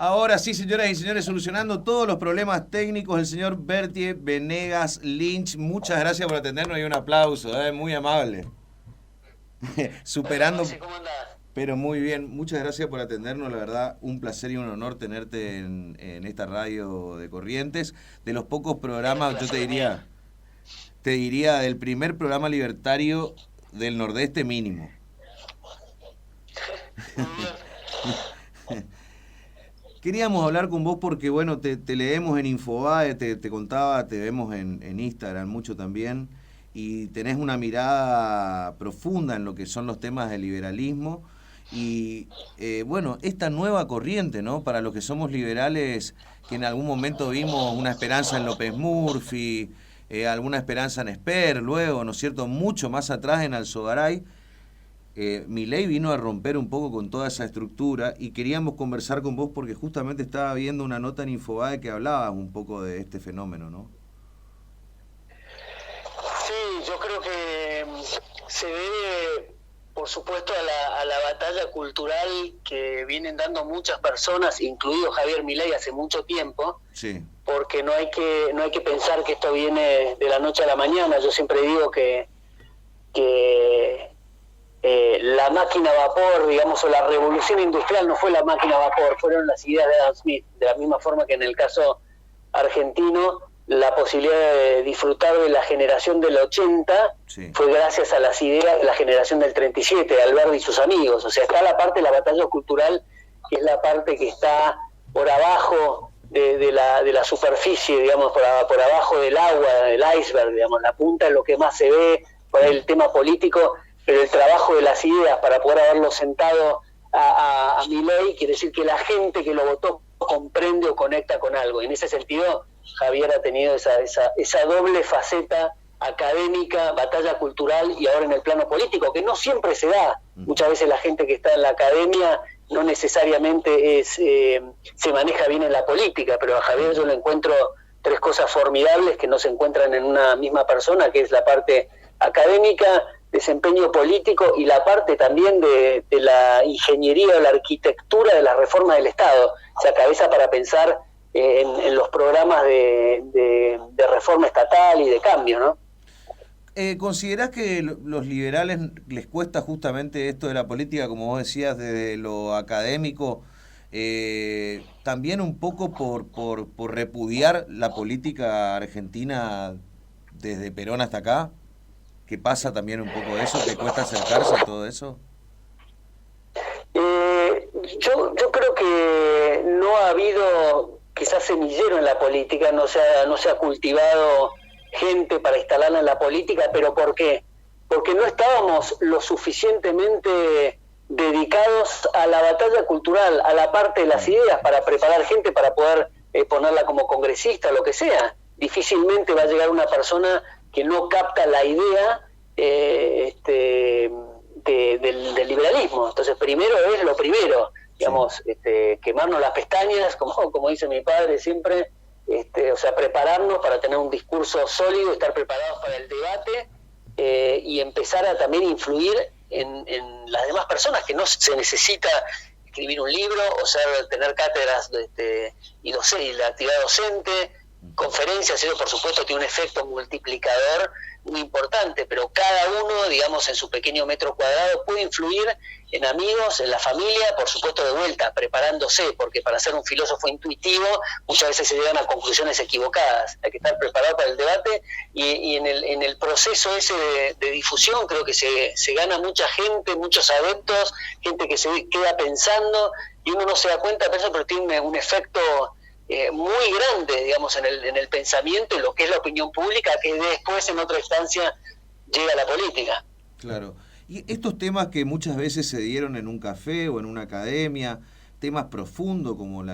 Ahora sí, señoras y señores, solucionando todos los problemas técnicos, el señor Bertie Venegas Lynch. Muchas gracias por atendernos y un aplauso, muy amable. Bueno, Superando, Maxi, ¿cómo andás? pero muy bien. Muchas gracias por atendernos, la verdad, un placer y un honor tenerte en esta radio de Corrientes. De los pocos El programas, yo placer es mío. te diría del primer programa libertario del Nordeste mínimo. Muy bien. Queríamos hablar con vos porque, bueno, te leemos en Infobae, te contaba, te vemos en Instagram mucho también, y tenés una mirada profunda en lo que son los temas del liberalismo. Y, bueno, esta nueva corriente, ¿no? Para los que somos liberales, que en algún momento vimos una esperanza en López Murphy, alguna esperanza en Esper, luego, ¿no es cierto?, mucho más atrás en Alzogaray. Milei vino a romper un poco con toda esa estructura y queríamos conversar con vos porque justamente estaba viendo una nota en Infobae que hablaba un poco de este fenómeno, ¿no? Sí, yo creo que se debe, por supuesto, a la batalla cultural que vienen dando muchas personas, incluido Javier Milei, hace mucho tiempo, Sí. porque no hay que pensar que esto viene de la noche a la mañana. Yo siempre digo que la máquina a vapor, digamos, o la revolución industrial no fue la máquina a vapor, fueron las ideas de Adam Smith, de la misma forma que en el caso argentino la posibilidad de disfrutar de la generación del 80 Sí. fue gracias a las ideas de la generación del 37, de Alberti y sus amigos. O sea, está la parte de la batalla cultural, que es la parte que está por abajo de la superficie, digamos, por abajo del agua, del iceberg, digamos, la punta es lo que más se ve, por ahí el tema político, pero el trabajo de las ideas para poder haberlo sentado a Milei quiere decir que la gente que lo votó comprende o conecta con algo. Y en ese sentido, Javier ha tenido esa doble faceta académica, batalla cultural y ahora en el plano político, que no siempre se da. Muchas veces la gente que está en la academia no necesariamente se maneja bien en la política, pero a Javier yo le encuentro tres cosas formidables que no se encuentran en una misma persona, que es la parte académica, desempeño político y la parte también de la ingeniería o la arquitectura de la reforma del Estado, o sea, cabeza para pensar en los programas de reforma estatal y de cambio, ¿no? ¿Considerás que los liberales les cuesta justamente esto de la política, como vos decías, desde lo académico, también un poco por repudiar la política argentina desde Perón hasta acá? ¿Que pasa también un poco eso, que cuesta acercarse a todo eso? Yo creo que no ha habido quizás semillero en la política, no se ha cultivado gente para instalarla en la política, pero ¿por qué? Porque no estábamos lo suficientemente dedicados a la batalla cultural, a la parte de las ideas, para preparar gente para poder ponerla como congresista, lo que sea. Difícilmente va a llegar una persona que no capta la idea del liberalismo. Entonces, primero es lo primero, digamos, quemarnos las pestañas, como dice mi padre siempre, o sea, prepararnos para tener un discurso sólido, estar preparados para el debate y empezar a también influir en las demás personas, que no se necesita escribir un libro o tener cátedras y la actividad docente, conferencias. Eso por supuesto tiene un efecto multiplicador muy importante, pero cada uno, digamos, en su pequeño metro cuadrado puede influir en amigos, en la familia, por supuesto de vuelta, preparándose, porque para ser un filósofo intuitivo muchas veces se llegan a conclusiones equivocadas. Hay que estar preparado para el debate y en el proceso ese de difusión creo que se gana mucha gente, muchos adeptos, gente que se queda pensando y uno no se da cuenta de eso, pero tiene un efecto muy grande, digamos, en el pensamiento y lo que es la opinión pública, que después en otra instancia llega a la política. Claro. Y estos temas que muchas veces se dieron en un café o en una academia, temas profundos como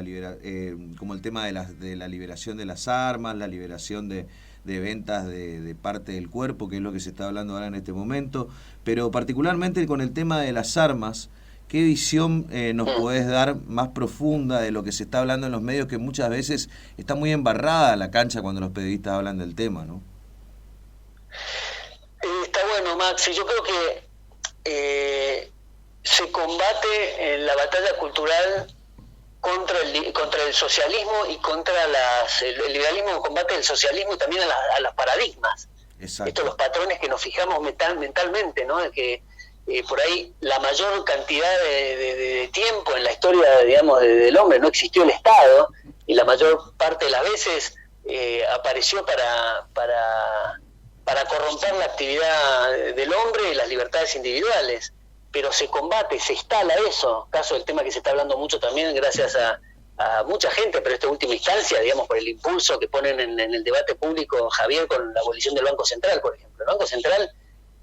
como el tema de la liberación de las armas, la liberación de ventas de parte del cuerpo, que es lo que se está hablando ahora en este momento, pero particularmente con el tema de las armas, ¿qué visión nos podés dar más profunda de lo que se está hablando en los medios, que muchas veces está muy embarrada la cancha cuando los periodistas hablan del tema, ¿no? Está bueno, Maxi. Yo creo que se combate en la batalla cultural contra el socialismo y contra el liberalismo combate el socialismo y también a los paradigmas. Exacto. Estos los patrones que nos fijamos mentalmente, ¿no? De que por ahí la mayor cantidad de tiempo en la historia, digamos, del hombre no existió el Estado, y la mayor parte de las veces apareció para corromper la actividad del hombre y las libertades individuales. Pero se combate, se instala eso, caso del tema que se está hablando mucho también gracias a mucha gente, pero esta última instancia, digamos, por el impulso que ponen en el debate público Javier con la abolición del Banco Central, por ejemplo. El Banco Central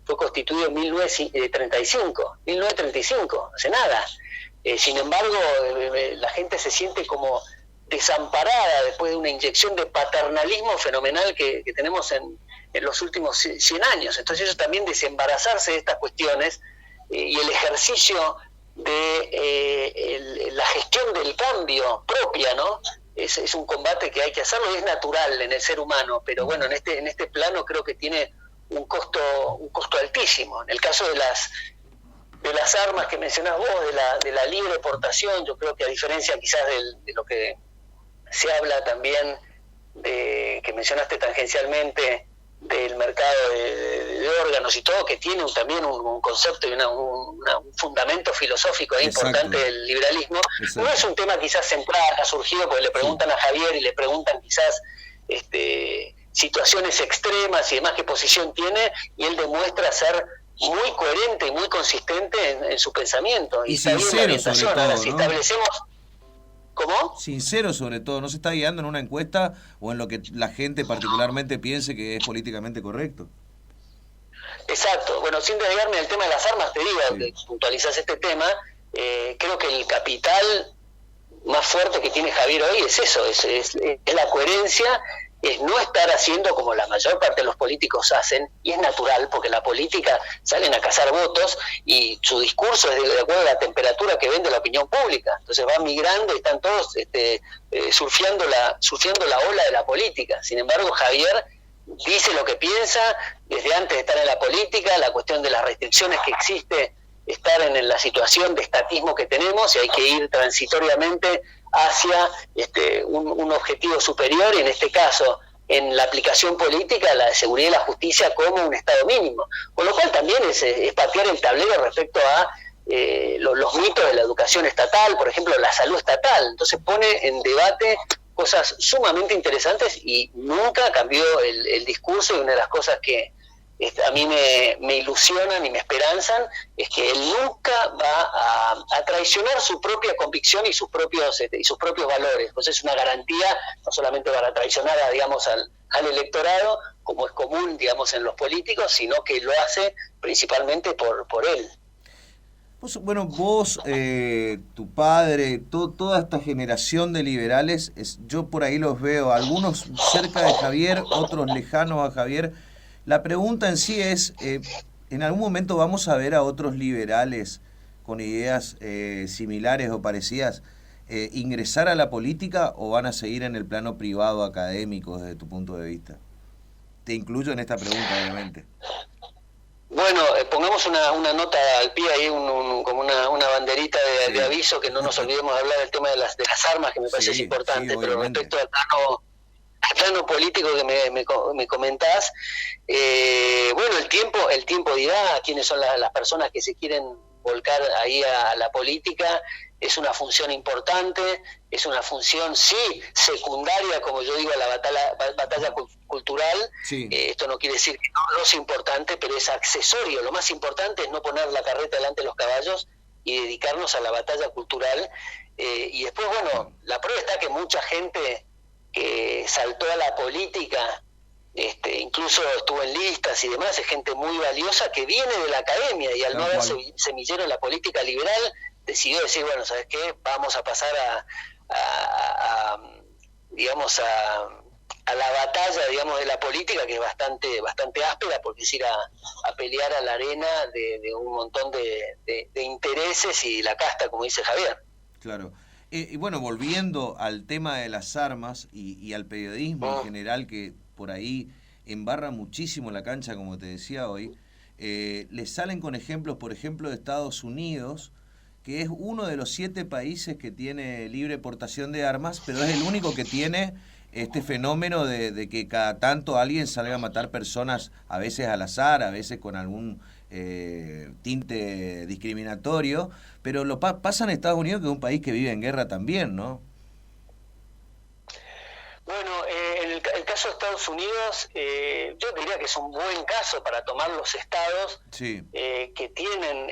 fue constituido en 1935, hace nada. Sin embargo, la gente se siente como desamparada después de una inyección de paternalismo fenomenal que tenemos en los últimos 100 años. Entonces ellos también desembarazarse de estas cuestiones y el ejercicio de la gestión del cambio propia, ¿no? Es un combate que hay que hacerlo y es natural en el ser humano, pero bueno, en este plano creo que tiene un costo altísimo. En el caso de las armas que mencionás vos, de la libre portación, yo creo que a diferencia quizás de lo que se habla también, que mencionaste tangencialmente, del mercado de órganos y todo, que tiene también un concepto y un fundamento filosófico importante del liberalismo. Exacto. No es un tema quizás central, ha surgido porque le preguntan a Javier y le preguntan quizás situaciones extremas y demás, qué posición tiene, y él demuestra ser muy coherente y muy consistente en su pensamiento. Y sincero sobre todo, ahora, si ¿no? establecemos... ¿Cómo? Sincero sobre todo, no se está guiando en una encuesta o en lo que la gente particularmente piense que es políticamente correcto. Exacto. Bueno, sin desviarme del tema de las armas, te digo, que puntualizas este tema, creo que el capital más fuerte que tiene Javier hoy es eso, es la coherencia, es no estar haciendo como la mayor parte de los políticos hacen, y es natural, porque la política salen a cazar votos y su discurso es de acuerdo a la temperatura que vende la opinión pública. Entonces van migrando y están todos surfeando la ola de la política. Sin embargo, Javier dice lo que piensa desde antes de estar en la política, la cuestión de las restricciones que existe, estar en la situación de estatismo que tenemos, y hay que ir transitoriamente hacia un objetivo superior, y en este caso, en la aplicación política, la de seguridad y la justicia como un estado mínimo. Con lo cual también es patear el tablero respecto a los mitos de la educación estatal, por ejemplo, la salud estatal. Entonces pone en debate cosas sumamente interesantes y nunca cambió el discurso, y una de las cosas que a mí me ilusionan y me esperanzan es que él nunca va a traicionar su propia convicción y sus propios valores. Entonces es una garantía, no solamente para traicionar al electorado, como es común, digamos, en los políticos, sino que lo hace principalmente por él. Bueno, vos, tu padre, toda esta generación de liberales, yo por ahí los veo, algunos cerca de Javier, otros lejanos a Javier. La pregunta en sí es, ¿en algún momento vamos a ver a otros liberales con ideas similares o parecidas ingresar a la política, o van a seguir en el plano privado académico desde tu punto de vista? Te incluyo en esta pregunta, obviamente. Bueno, pongamos una nota al pie ahí, como una banderita de aviso, que no nos olvidemos de hablar del tema de las armas, que me parece importante, pero respecto al plano político que me comentás, bueno, el tiempo dirá quiénes son las personas que se quieren volcar ahí a la política. Es una función importante, es una función, sí, secundaria, como yo digo, a la batalla cultural. Sí. Esto no quiere decir que no es importante, pero es accesorio. Lo más importante es no poner la carreta delante de los caballos y dedicarnos a la batalla cultural. Y después, bueno, la prueba está que mucha gente que saltó a la política, incluso estuvo en listas y demás, es gente muy valiosa que viene de la academia, y al no haber semillero en la política liberal, decidió decir, bueno, ¿sabes qué? Vamos a pasar a la batalla, digamos, de la política, que es bastante áspera, porque es ir a pelear a la arena de un montón de intereses y la casta, como dice Javier. Claro. Y bueno, volviendo al tema de las armas y al periodismo en general, que por ahí embarra muchísimo la cancha, como te decía hoy, les salen con ejemplos, por ejemplo, de Estados Unidos, que es uno de los 7 países que tiene libre portación de armas, pero es el único que tiene este fenómeno de que cada tanto alguien salga a matar personas, a veces al azar, a veces con algún tinte discriminatorio, pero lo pasa en Estados Unidos, que es un país que vive en guerra también, ¿no? Bueno, en el caso de Estados Unidos, yo diría que es un buen caso para tomar los estados sí. que tienen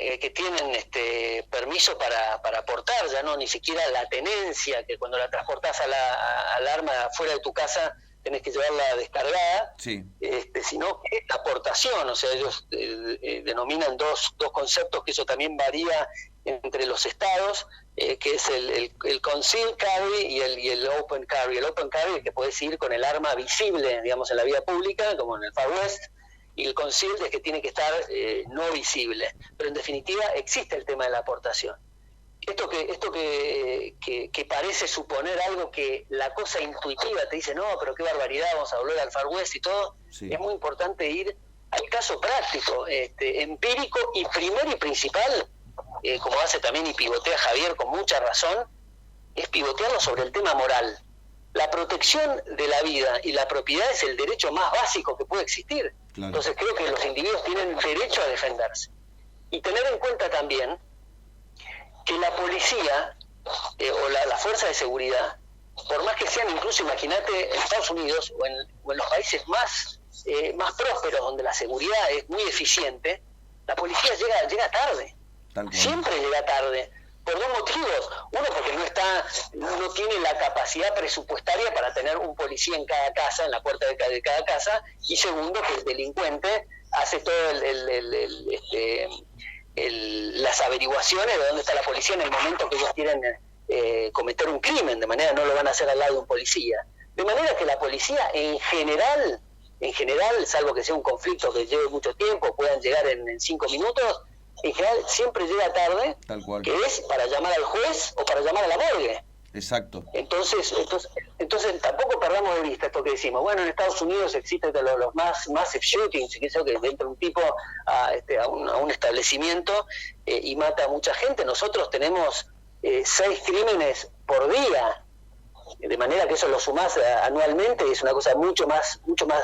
permiso para portar, ya no ni siquiera la tenencia, que cuando la transportás al arma fuera de tu casa tenés que llevarla descargada, sí. Sino que la portación, o sea, ellos denominan dos conceptos, que eso también varía entre los estados, que es el concealed carry y el open carry. El open carry es que podés ir con el arma visible, digamos, en la vía pública, como en el Far West, y el concealed es que tiene que estar no visible. Pero en definitiva existe el tema de la aportación. Esto que parece suponer algo que la cosa intuitiva te dice, no, pero qué barbaridad, vamos a volver al Far West y todo, sí. Es muy importante ir al caso práctico, empírico, y primero y principal, como hace también y pivotea Javier con mucha razón, es pivotearlo sobre el tema moral. La protección de la vida y la propiedad es el derecho más básico que puede existir. Claro. Entonces creo que los individuos tienen derecho a defenderse. Y tener en cuenta también que la policía o la fuerza de seguridad, por más que sean, incluso imagínate en Estados Unidos o en los países más prósperos, donde la seguridad es muy eficiente, la policía llega tarde. Siempre llega tarde, por dos motivos. Uno, porque no tiene la capacidad presupuestaria para tener un policía en cada casa, en la puerta de cada casa, y segundo, que el delincuente hace todo las averiguaciones de dónde está la policía en el momento que ellos quieren cometer un crimen, de manera no lo van a hacer al lado de un policía. De manera que la policía en general, salvo que sea un conflicto que lleve mucho tiempo, puedan llegar en 5 minutos, en general siempre llega tarde, que es para llamar al juez o para llamar a la morgue. Exacto. Entonces tampoco perdamos de vista esto que decimos. Bueno, en Estados Unidos existen los massive shootings, que entra un tipo a un establecimiento y mata a mucha gente. Nosotros tenemos 6 crímenes por día, de manera que eso lo sumás anualmente y es una cosa mucho más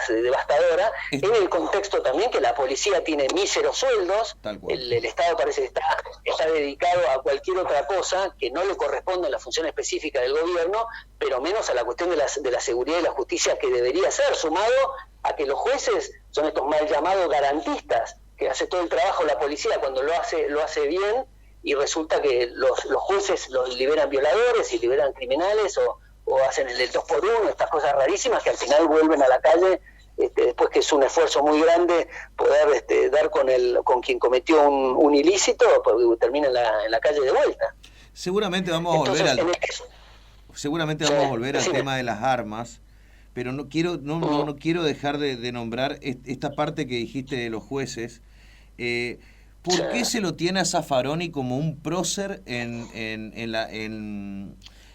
devastadora, en el contexto también que la policía tiene míseros sueldos, el Estado parece que está dedicado a cualquier otra cosa que no le corresponde a la función específica del gobierno, pero menos a la cuestión de la seguridad y la justicia, que debería ser, sumado a que los jueces son estos mal llamados garantistas, que hace todo el trabajo la policía cuando lo hace bien, y resulta que los jueces los liberan violadores y liberan criminales o hacen el del 2x1, estas cosas rarísimas que al final vuelven a la calle, después que es un esfuerzo muy grande poder dar con quien cometió un ilícito, porque termina en la calle de vuelta. Seguramente vamos a volver al tema de las armas, pero no quiero dejar de nombrar esta parte que dijiste de los jueces. ¿Por qué se lo tiene a Zaffaroni como un prócer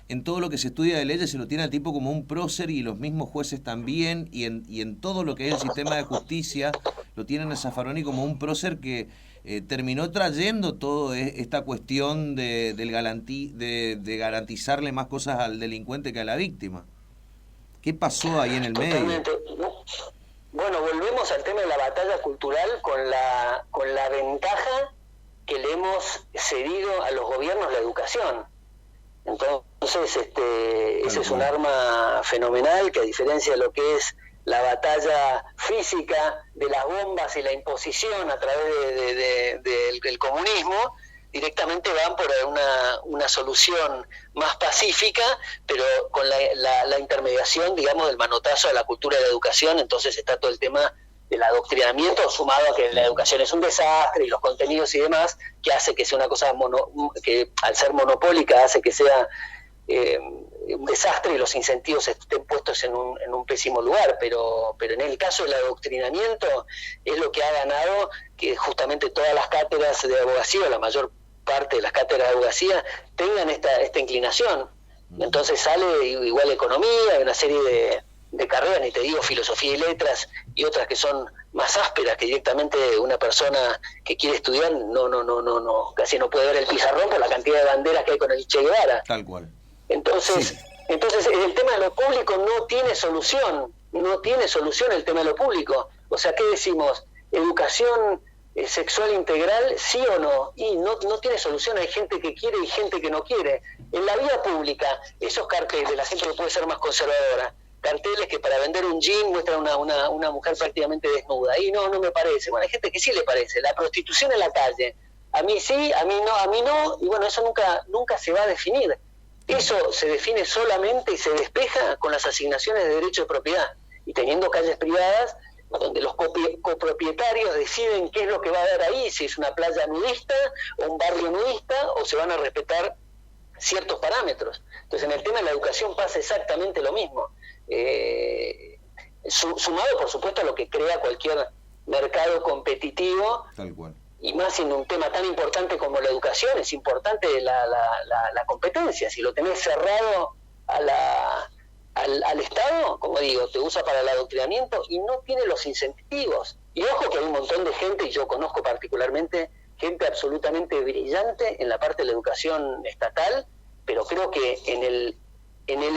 en todo lo que se estudia de leyes? Se lo tiene al tipo como un prócer, y los mismos jueces también, y en todo lo que es el sistema de justicia lo tienen a Zaffaroni como un prócer que terminó trayendo toda esta cuestión de garantizarle más cosas al delincuente que a la víctima. ¿Qué pasó ahí en el medio? Bueno, volvemos al tema de la batalla cultural con la ventaja que le hemos cedido a los gobiernos la educación. Entonces, ese es un arma fenomenal que, a diferencia de lo que es la batalla física de las bombas y la imposición a través del comunismo, directamente van por una solución más pacífica, pero con la intermediación, digamos, del manotazo de la cultura de la educación. Entonces está todo el tema del adoctrinamiento, sumado a que la educación es un desastre y los contenidos y demás, que hace que sea una cosa que al ser monopólica hace que sea un desastre y los incentivos estén puestos en un pésimo lugar, pero en el caso del adoctrinamiento es lo que ha ganado que justamente todas las cátedras de abogacía, la mayor parte de las cátedras de abogacía, tengan esta inclinación. Entonces sale igual economía y una serie de carreras, ni te digo filosofía y letras, y otras que son más ásperas, que directamente una persona que quiere estudiar no casi no puede ver el pizarrón por la cantidad de banderas que hay con el Che Guevara. Tal cual. Entonces, Sí. entonces el tema de lo público no tiene solución el tema de lo público. O sea, ¿qué decimos? ¿Educación sexual integral, sí o no? Y no tiene solución, hay gente que quiere y gente que no quiere. En la vida pública, esos carteles, la gente que puede ser más conservadora, carteles que para vender un jean muestran una mujer prácticamente desnuda, y no me parece. Bueno, hay gente que sí le parece. La prostitución en la calle, a mí sí, a mí no, y bueno, eso nunca se va a definir. Eso se define solamente y se despeja con las asignaciones de derecho de propiedad, y teniendo calles privadas donde los copropietarios deciden qué es lo que va a haber ahí, si es una playa nudista o un barrio nudista, o se van a respetar ciertos parámetros. Entonces, en el tema de la educación pasa exactamente lo mismo. Sumado, por supuesto, a lo que crea cualquier mercado competitivo. Tal cual. Y más en un tema tan importante como la educación, es importante la competencia. Si lo tenés cerrado al Estado, como digo, te usa para el adoctrinamiento y no tiene los incentivos. Y ojo que hay un montón de gente, y yo conozco particularmente gente absolutamente brillante en la parte de la educación estatal, pero creo que en el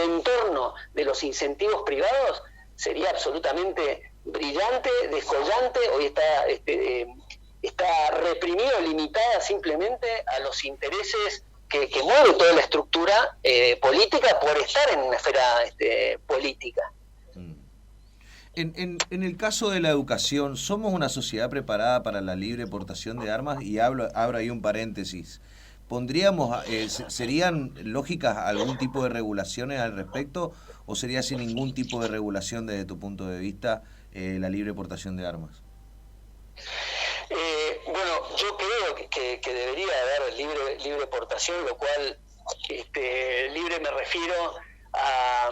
entorno de los incentivos privados sería absolutamente brillante, descollante. Hoy está reprimido, limitada simplemente a los intereses que mueve toda la estructura política por estar en una esfera política. En el caso de la educación, ¿somos una sociedad preparada para la libre portación de armas? Y abro ahí un paréntesis. ¿Serían lógicas algún tipo de regulaciones al respecto, o sería sin ningún tipo de regulación desde tu punto de vista la libre portación de armas? Bueno, yo creo que debería haber libre portación, lo cual libre me refiero a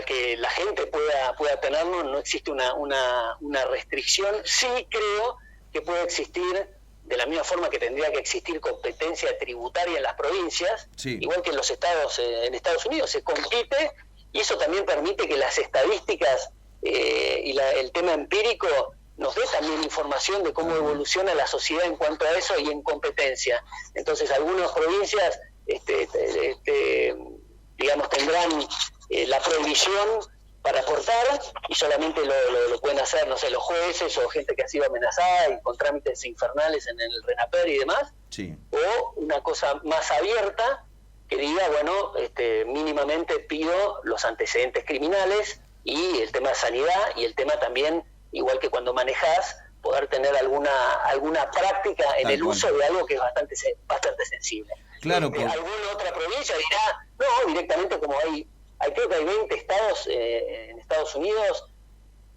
que la gente pueda tenerlo. No existe una restricción. Sí creo que puede existir, de la misma forma que tendría que existir competencia tributaria en las provincias, sí, igual que en los estados, en Estados Unidos se compite, y eso también permite que las estadísticas y el tema empírico nos dé también información de cómo evoluciona la sociedad en cuanto a eso y en competencia. Entonces, algunas provincias digamos, tendrán la prohibición para portar, y solamente lo pueden hacer, no sé, los jueces o gente que ha sido amenazada y con trámites infernales en el RENAPER y demás. Sí. O una cosa más abierta que diga, bueno, mínimamente pido los antecedentes criminales y el tema de sanidad, y el tema también, igual que cuando manejás, poder tener alguna práctica en el uso de algo que es bastante sensible. Claro, alguna otra provincia dirá, no, directamente, como creo que hay 20 estados en Estados Unidos,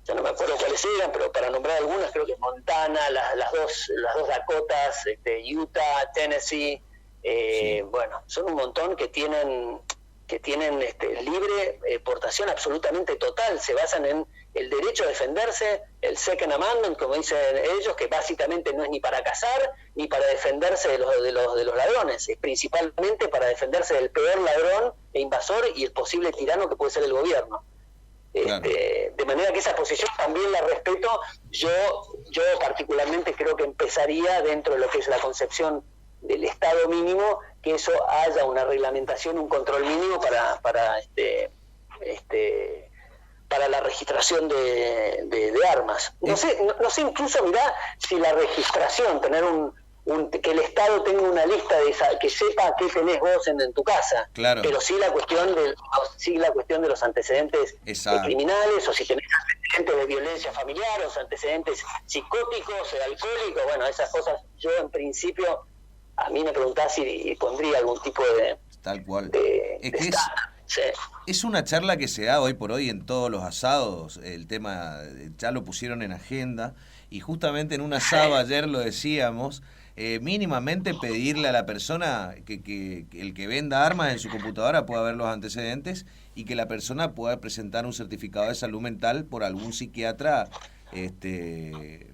ya no me acuerdo cuáles eran, pero para nombrar algunas, creo que es Montana, las dos Dakotas, Utah, Tennessee, sí. Bueno, son un montón que tienen libre portación absolutamente total. Se basan en el derecho a defenderse, el Second Amendment, como dicen ellos, que básicamente no es ni para cazar ni para defenderse de los ladrones, es principalmente para defenderse del peor ladrón e invasor y el posible tirano que puede ser el gobierno. Claro. De manera que esa posición también la respeto. Yo particularmente creo que empezaría dentro de lo que es la concepción del Estado mínimo, que eso haya una reglamentación, un control mínimo para la registración de armas. No sé incluso, mirá, si la registración, tener que el Estado tenga una lista que sepa qué tenés vos en tu casa. Claro. Pero sí la cuestión de los antecedentes criminales, o si tenés antecedentes de violencia familiar, o antecedentes psicóticos, alcohólicos, bueno, esas cosas. Yo en principio, a mí me preguntás si pondría algún tipo de... Tal cual. Sí. Es una charla que se da hoy por hoy en todos los asados. El tema ya lo pusieron en agenda, y justamente en un asado ayer lo decíamos, mínimamente pedirle a la persona que el que venda armas en su computadora pueda ver los antecedentes, y que la persona pueda presentar un certificado de salud mental por algún psiquiatra que esté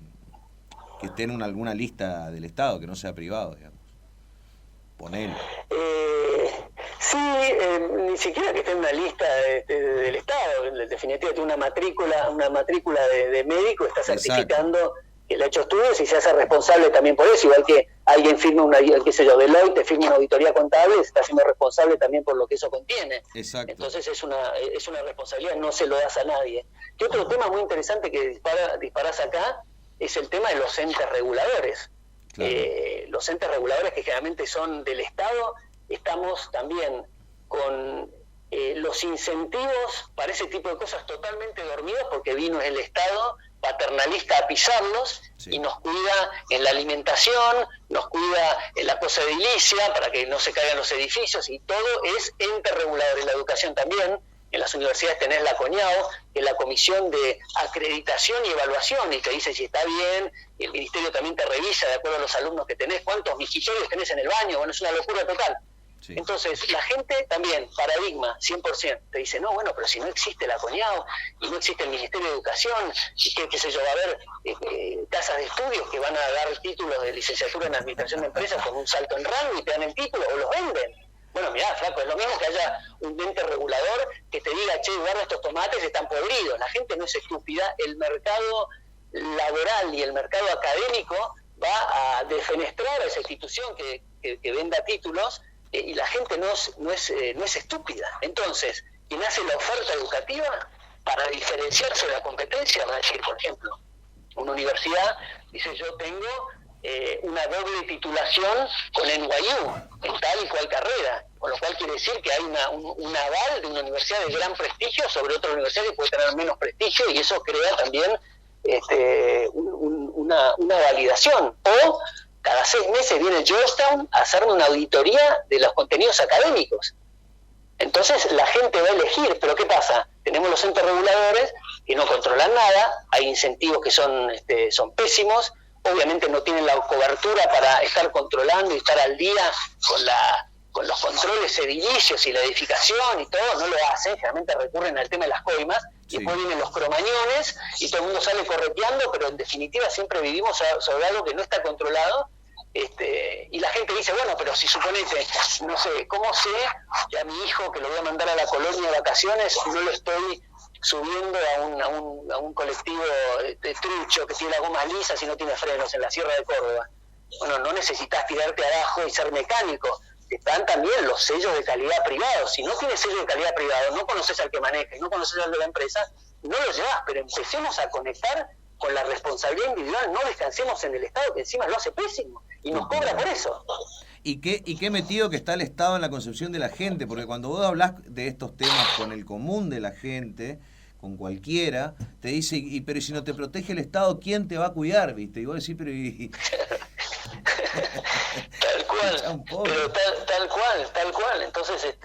en alguna lista del Estado, que no sea privado, digamos. Ponele. Sí, ni siquiera que esté en una lista del Estado. En definitiva, tiene una matrícula de médico, está certificando que le ha hecho estudios y se hace responsable también por eso, igual que alguien firma qué sé yo, Deloitte firma una auditoría contable, se está haciendo responsable también por lo que eso contiene. Exacto. Entonces es una responsabilidad, no se lo das a nadie. Y otro tema muy interesante que disparás acá es el tema de los entes reguladores. Claro. Los entes reguladores que generalmente son del Estado, estamos también con los incentivos para ese tipo de cosas totalmente dormidos, porque vino el Estado paternalista a pisarlos, sí, y nos cuida en la alimentación, nos cuida en la cosa edilicia para que no se caigan los edificios, y todo es ente regulador. En la educación también, en las universidades tenés la CONIAO, que es la Comisión de Acreditación y Evaluación, y te dice si está bien, y el Ministerio también te revisa de acuerdo a los alumnos que tenés, cuántos migitorios tenés en el baño. Bueno, es una locura total. Sí. Entonces, la gente también, paradigma, 100%, te dice, no, bueno, pero si no existe la CONIAO y no existe el Ministerio de Educación, qué sé yo, va a haber casas de estudios que van a dar títulos de licenciatura en Administración de Empresas con un salto en rango y te dan el título o los venden. Bueno, mirá, flaco, es lo mismo que haya un ente regulador que te diga, che, guarda, estos tomates están podridos. La gente no es estúpida, el mercado laboral y el mercado académico va a defenestrar a esa institución que venda títulos, y la gente no es estúpida. Entonces, quien hace la oferta educativa, para diferenciarse de la competencia, va a decir, por ejemplo, una universidad dice, yo tengo una doble titulación con NYU en tal y cual carrera, con lo cual quiere decir que hay un aval de una universidad de gran prestigio sobre otra universidad que puede tener menos prestigio, y eso crea también una validación. O cada 6 meses viene Georgetown a hacerme una auditoría de los contenidos académicos. Entonces la gente va a elegir, pero ¿qué pasa? Tenemos los entes reguladores que no controlan nada, hay incentivos que son pésimos, obviamente no tienen la cobertura para estar controlando y estar al día con los controles edilicios y la edificación y todo, no lo hacen, generalmente recurren al tema de las coimas, sí, y después vienen los cromañones y todo el mundo sale correteando, pero en definitiva siempre vivimos sobre algo que no está controlado, y la gente dice, bueno, pero si suponete, no sé, ¿cómo sé que a mi hijo que lo voy a mandar a la colonia de vacaciones no lo estoy subiendo a un colectivo trucho que tiene la goma lisa si no tiene frenos en la Sierra de Córdoba? Bueno, no necesitas tirarte abajo y ser mecánico. Están también los sellos de calidad privados. Si no tienes sello de calidad privado, no conoces al que maneja, no conoces al de la empresa, no lo llevas, pero empecemos a conectar con la responsabilidad individual, no descansemos en el Estado, que encima lo hace pésimo, y nos cobra por eso. ¿Y qué metido que está el Estado en la concepción de la gente? Porque cuando vos hablás de estos temas con el común de la gente, con cualquiera, te dice, pero si no te protege el Estado, ¿quién te va a cuidar? ¿Viste? Y vos decís, pero... Tal cual, pero tal cual. Entonces,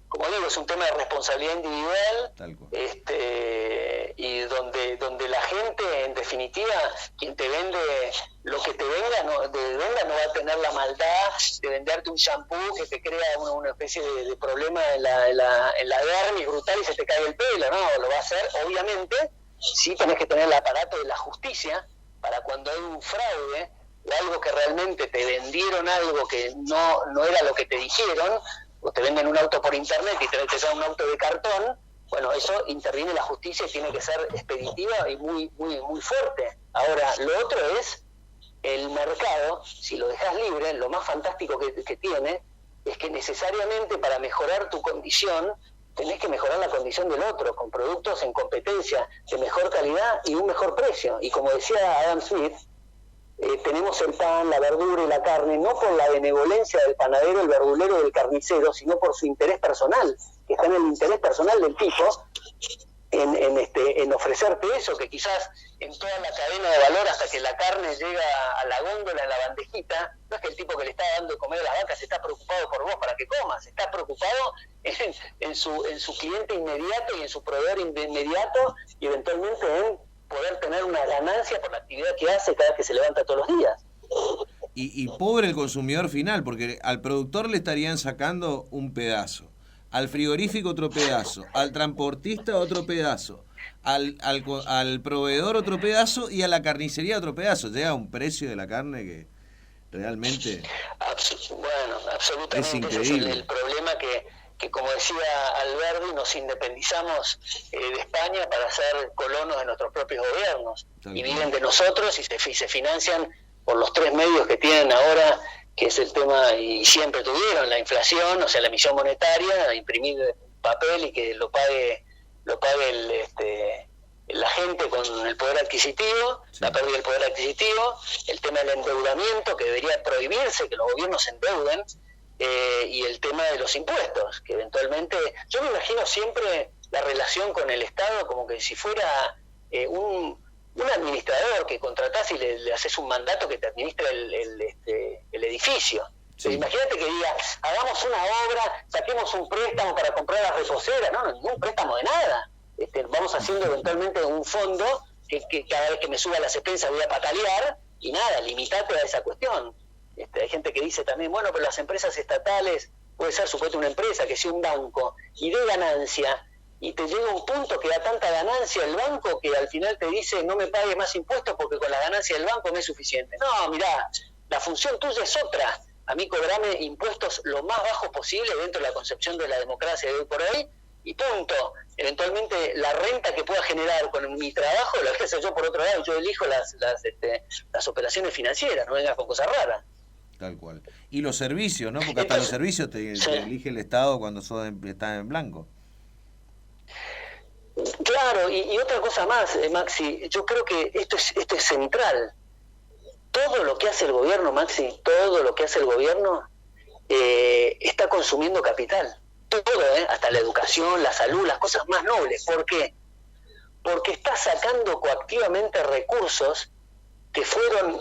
como digo, es un tema de responsabilidad individual, y donde la gente, en definitiva, quien te vende lo que te venga no va a tener la maldad de venderte un shampoo que te crea una especie de problema en la dermis brutal y se te cae el pelo, no, lo va a hacer, obviamente, sí tenés que tener el aparato de la justicia para cuando hay un fraude o algo que realmente te vendieron algo que no era lo que te dijeron, o te venden un auto por internet y te dan un auto de cartón. Bueno, eso interviene la justicia y tiene que ser expeditiva y muy muy muy fuerte. Ahora, lo otro es el mercado. Si lo dejas libre, lo más fantástico que tiene es que necesariamente para mejorar tu condición tenés que mejorar la condición del otro con productos en competencia de mejor calidad y un mejor precio. Y como decía Adam Smith, tenemos el pan, la verdura y la carne no por la benevolencia del panadero, el verdulero y el carnicero, sino por su interés personal, que está en el interés personal del tipo en ofrecerte eso, que quizás en toda la cadena de valor hasta que la carne llega a la góndola, en la bandejita, no es que el tipo que le está dando de comer a las vacas está preocupado por vos para que comas, está preocupado en su cliente inmediato y en su proveedor inmediato, y eventualmente en poder tener una ganancia por la actividad que hace cada vez que se levanta todos los días. Y pobre el consumidor final, porque al productor le estarían sacando un pedazo, al frigorífico otro pedazo, al transportista otro pedazo, al proveedor otro pedazo y a la carnicería otro pedazo. Llega un precio de la carne que realmente... Bueno, absolutamente. Es increíble. Ese es el problema que, como decía Alberti, nos independizamos de España para ser colonos de nuestros propios gobiernos. Y viven de nosotros y se financian por los 3 medios que tienen ahora, que es el tema, y siempre tuvieron, la inflación, o sea, la emisión monetaria, imprimir papel y que lo pague la gente con el poder adquisitivo, sí. La pérdida del poder adquisitivo, el tema del endeudamiento, que debería prohibirse que los gobiernos se endeuden, y el tema de los impuestos, que eventualmente, yo me imagino siempre la relación con el Estado como que si fuera un administrador que contratás y le haces un mandato que te administra el edificio. Sí. Imagínate que diga, hagamos una obra, saquemos un préstamo para comprar las reposeras, no, ningún préstamo de nada. Vamos haciendo eventualmente un fondo que cada vez que me suba las expensas voy a patalear, y nada, limitate a esa cuestión. Hay gente que dice también, bueno, pero las empresas estatales, puede ser, supuesto, una empresa que sea un banco, y de ganancia, y te llega un punto que da tanta ganancia el banco que al final te dice, no me pagues más impuestos porque con la ganancia del banco me es suficiente. No, mirá, la función tuya es otra. A mí cobrame impuestos lo más bajos posible dentro de la concepción de la democracia de hoy por hoy, y punto. Eventualmente la renta que pueda generar con mi trabajo la voy a hacer yo por otro lado. Yo elijo las operaciones financieras, no vengas con cosas raras. Tal cual. Y los servicios, ¿no? Porque hasta los servicios te elige el Estado cuando estás en blanco. Claro, y otra cosa más, Maxi, yo creo que esto es central. Todo lo que hace el gobierno, Maxi, todo lo que hace el gobierno está consumiendo capital. Todo, hasta la educación, la salud, las cosas más nobles. ¿Por qué? Porque está sacando coactivamente recursos que fueron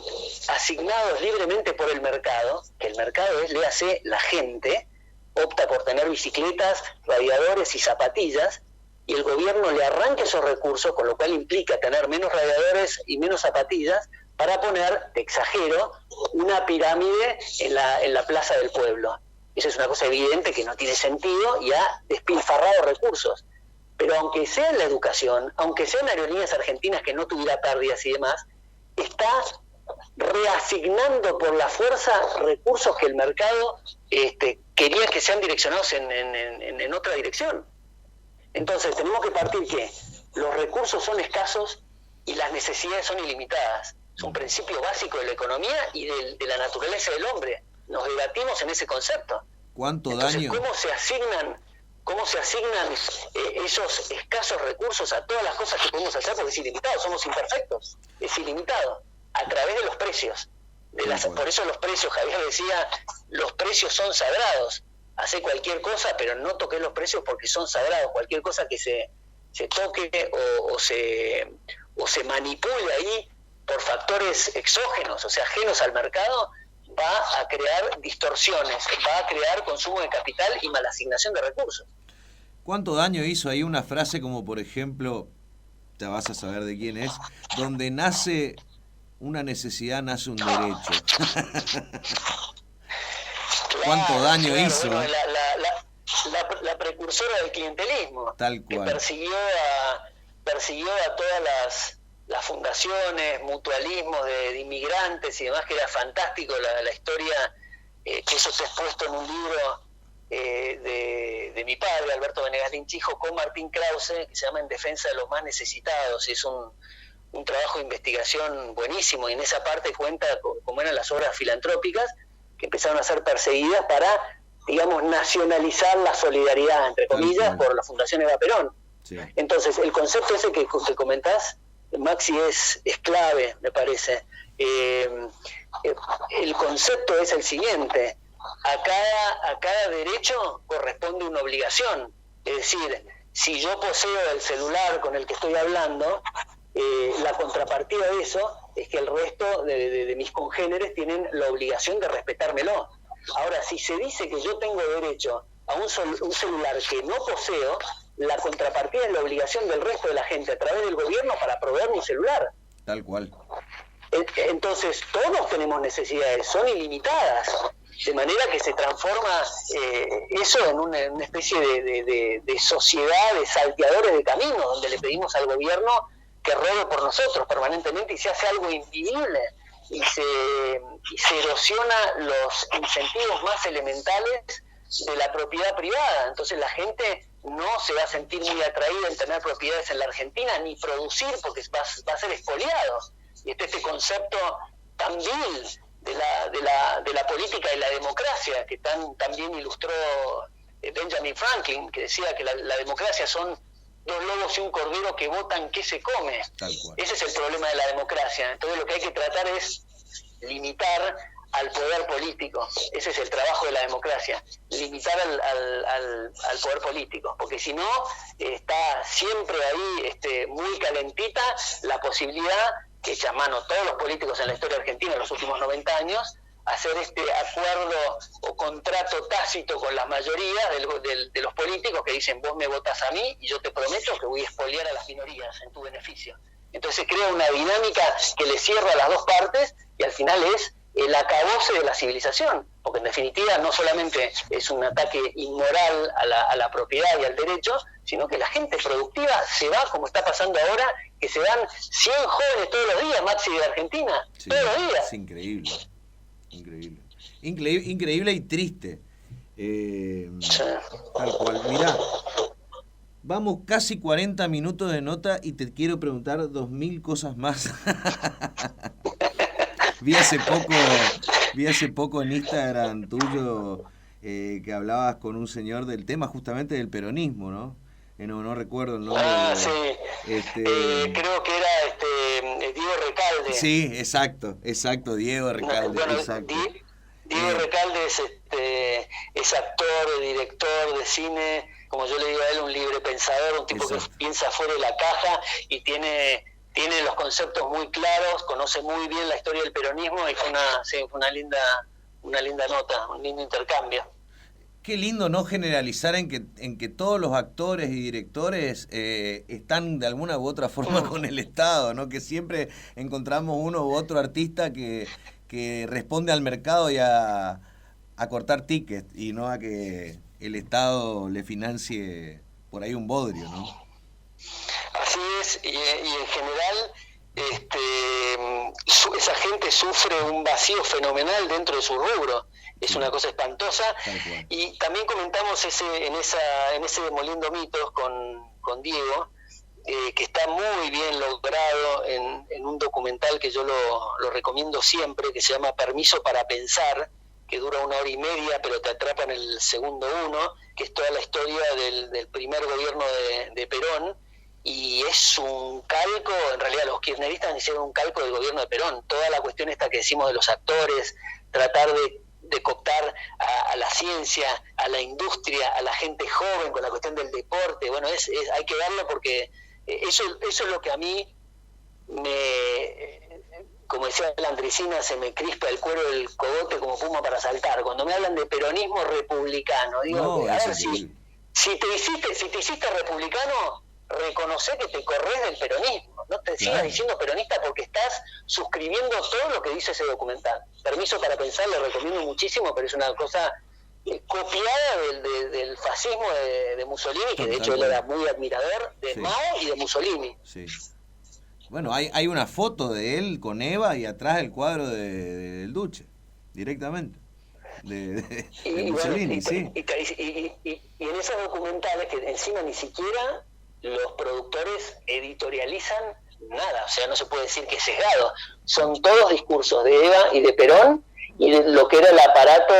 asignados libremente por el mercado, que el mercado es, léase, la gente, opta por tener bicicletas, radiadores y zapatillas, y el gobierno le arranca esos recursos, con lo cual implica tener menos radiadores y menos zapatillas, para poner, te exagero, una pirámide en la plaza del pueblo. Esa es una cosa evidente que no tiene sentido y ha despilfarrado recursos. Pero aunque sea en la educación, aunque sean aerolíneas argentinas que no tuviera pérdidas y demás, está reasignando por la fuerza recursos que el mercado quería que sean direccionados en otra dirección. Entonces tenemos que partir que los recursos son escasos y las necesidades son ilimitadas. Es un principio básico de la economía y de la naturaleza del hombre. Nos debatimos en ese concepto. ¿Cuánto Entonces, daño? ¿Cómo se asignan esos escasos recursos a todas las cosas que podemos hacer? Porque es ilimitado, somos imperfectos, es ilimitado, a través de los precios. Por eso los precios, Javier decía, los precios son sagrados. Hace cualquier cosa, pero no toques los precios porque son sagrados. Cualquier cosa que se toque o se manipule ahí por factores exógenos, o sea, ajenos al mercado, va a crear distorsiones, va a crear consumo de capital y mala asignación de recursos. ¿Cuánto daño hizo ahí una frase como, por ejemplo, te vas a saber de quién es, donde nace una necesidad, nace un derecho? ¿Cuánto daño hizo? Bueno, la precursora del clientelismo, tal cual, que persiguió a todas las fundaciones, mutualismos de inmigrantes y demás, que era fantástico la historia, que eso está expuesto en un libro de mi padre, Alberto Venegas Linchijo, con Martín Krause, que se llama En defensa de los más necesitados. Es un trabajo de investigación buenísimo, y en esa parte cuenta cómo eran las obras filantrópicas que empezaron a ser perseguidas para, digamos, nacionalizar la solidaridad, entre comillas, por la Fundación Eva Perón. Sí. Entonces, el concepto ese que comentás, Maxi, es clave, me parece. El concepto es el siguiente: a cada derecho corresponde una obligación. Es decir, si yo poseo el celular con el que estoy hablando, la contrapartida de eso es que el resto de mis congéneres tienen la obligación de respetármelo. Ahora, si se dice que yo tengo derecho a un celular que no poseo, la contrapartida es la obligación del resto de la gente a través del gobierno para proveer un celular. Tal cual. Entonces, todos tenemos necesidades, son ilimitadas, de manera que se transforma eso en una especie de sociedad de salteadores de camino, donde le pedimos al gobierno que robe por nosotros permanentemente y se hace algo invivible. se erosiona los incentivos más elementales de la propiedad privada. Entonces la gente no se va a sentir muy atraída en tener propiedades en la Argentina, ni producir, porque va a ser expoliado. Y este concepto tan vil de la política y la democracia, que tan bien ilustró Benjamin Franklin, que decía que la democracia son 2 lobos y un cordero que votan qué se come. Ese es el problema de la democracia. Entonces lo que hay que tratar es limitar al poder político. Ese es el trabajo de la democracia, limitar al poder político, porque si no, está siempre ahí muy calentita la posibilidad que echa mano todos los políticos en la historia argentina en los últimos 90 años, hacer este acuerdo o contrato tácito con las mayorías de los políticos que dicen vos me votás a mí y yo te prometo que voy a expoliar a las minorías en tu beneficio. Entonces se crea una dinámica que le cierra a las dos partes y al final es el acabose de la civilización, porque en definitiva no solamente es un ataque inmoral a la propiedad y al derecho, sino que la gente productiva se va, como está pasando ahora, que se van 100 jóvenes todos los días, Maxi, de Argentina, sí, todos los días. Es increíble y triste. Sí. Tal cual. Mirá, vamos casi 40 minutos de nota y te quiero preguntar 2000 cosas más. Vi hace poco en Instagram tuyo que hablabas con un señor del tema justamente del peronismo, ¿no? No recuerdo el nombre. Sí. Creo que era Diego Recalde. Sí, exacto, Diego Recalde. Bueno, exacto. Diego Recalde es actor, director de cine, como yo le digo a él, un libre pensador, un tipo exacto. Que piensa fuera de la caja y tiene los conceptos muy claros, conoce muy bien la historia del peronismo y fue una linda nota, un lindo intercambio. Qué lindo no generalizar en que todos los actores y directores están de alguna u otra forma con el Estado, ¿no? Que siempre encontramos uno u otro artista que responde al mercado y a cortar tickets y no a que el Estado le financie por ahí un bodrio, ¿no? Así es, y en general esa gente sufre un vacío fenomenal dentro de su rubro. Es una cosa espantosa. Y también comentamos en ese Demoliendo Mitos con Diego, que está muy bien logrado en un documental que yo lo recomiendo siempre, que se llama Permiso para Pensar, que dura 1 hora y media, pero te atrapa en el segundo 1, que es toda la historia del primer gobierno de Perón, y es un calco, en realidad los kirchneristas hicieron un calco del gobierno de Perón. Toda la cuestión esta que decimos de los actores, tratar de cooptar a la ciencia, a la industria, a la gente joven con la cuestión del deporte, bueno, hay que darlo porque eso es lo que a mí como decía la Andresina, se me crispa el cuero del cogote como puma para saltar. Cuando me hablan de peronismo republicano, digo, a ver, si te hiciste republicano, reconocer que te corres del peronismo, no te sigas diciendo peronista porque estás suscribiendo todo lo que dice ese documental. Permiso para Pensar, le recomiendo muchísimo, pero es una cosa copiada del fascismo de Mussolini, que de hecho él era muy admirador de Mao y de Mussolini. Sí. Bueno, hay una foto de él con Eva y atrás el cuadro del Duce, directamente. De Mussolini, sí. Y en esos documentales que encima ni siquiera los productores editorializan nada, o sea, no se puede decir que es sesgado, son todos discursos de Eva y de Perón y de lo que era el aparato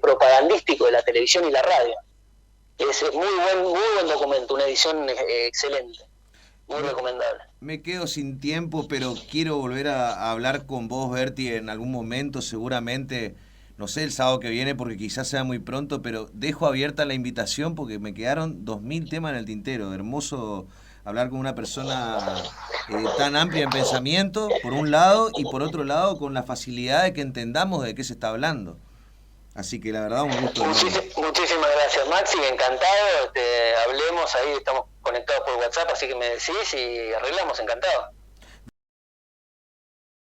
propagandístico de la televisión y la radio. Es muy buen documento, una edición excelente, muy recomendable. Me quedo sin tiempo, pero quiero volver a hablar con vos, Berti, en algún momento, seguramente, no sé, el sábado que viene, porque quizás sea muy pronto, pero dejo abierta la invitación porque me quedaron 2000 temas en el tintero. Hermoso hablar con una persona tan amplia en pensamiento, por un lado, y por otro lado, con la facilidad de que entendamos de qué se está hablando. Así que la verdad, un gusto. Muchísimas gracias, Maxi, encantado. Hablemos ahí, estamos conectados por WhatsApp, así que me decís y arreglamos, encantado.